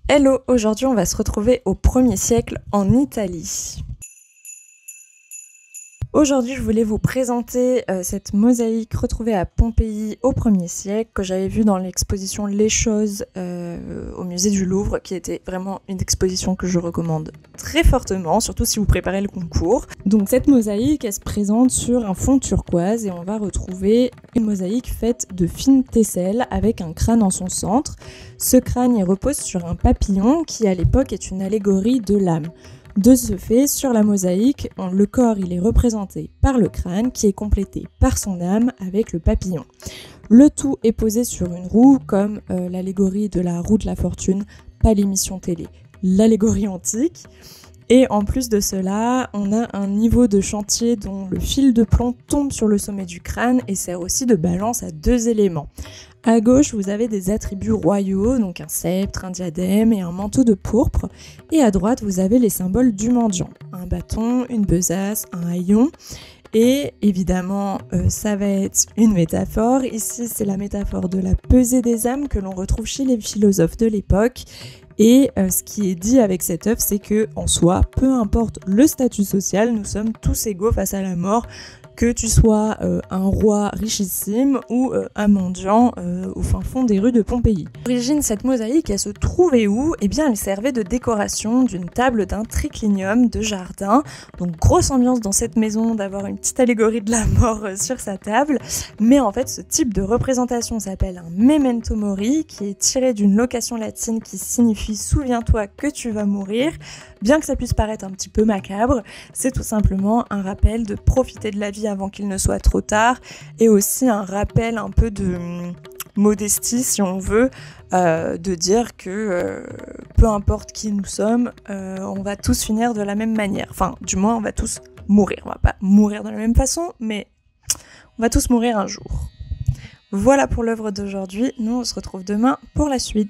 Hello, aujourd'hui on va se retrouver au 1er siècle en Italie. Aujourd'hui je voulais vous présenter cette mosaïque retrouvée à Pompéi au 1er siècle que j'avais vue dans l'exposition Les Choses au musée du Louvre, qui était vraiment une exposition que je recommande très fortement, surtout si vous préparez le concours. Donc cette mosaïque elle se présente sur un fond turquoise et on va retrouver une mosaïque faite de fines tesselles avec un crâne en son centre. Ce crâne il repose sur un papillon qui à l'époque est une allégorie de l'âme. De ce fait, sur la mosaïque, le corps il est représenté par le crâne qui est complété par son âme avec le papillon. Le tout est posé sur une roue comme l'allégorie de la roue de la fortune, pas l'émission télé, l'allégorie antique. Et en plus de cela, on a un niveau de chantier dont le fil de plomb tombe sur le sommet du crâne et sert aussi de balance à 2 éléments. À gauche, vous avez des attributs royaux, donc un sceptre, un diadème et un manteau de pourpre. Et à droite, vous avez les symboles du mendiant, un bâton, une besace, un haillon. Et évidemment, ça va être une métaphore. Ici, c'est la métaphore de la pesée des âmes que l'on retrouve chez les philosophes de l'époque. Et ce qui est dit avec cette œuvre, c'est que en soi, peu importe le statut social, nous sommes tous égaux face à la mort, que tu sois un roi richissime ou un mendiant au fin fond des rues de Pompéi. D'origine, cette mosaïque, elle se trouvait où ? Eh bien, elle servait de décoration d'une table d'un triclinium de jardin. Donc, grosse ambiance dans cette maison d'avoir une petite allégorie de la mort sur sa table. Mais en fait, ce type de représentation s'appelle un memento mori, qui est tiré d'une location latine qui signifie « souviens-toi que tu vas mourir ». Bien que ça puisse paraître un petit peu macabre, c'est tout simplement un rappel de profiter de la vie avant qu'il ne soit trop tard, et aussi un rappel un peu de modestie, si on veut, de dire que peu importe qui nous sommes, on va tous finir de la même manière. Enfin, du moins, on va tous mourir. On va pas mourir de la même façon, mais on va tous mourir un jour. Voilà pour l'œuvre d'aujourd'hui. Nous, on se retrouve demain pour la suite.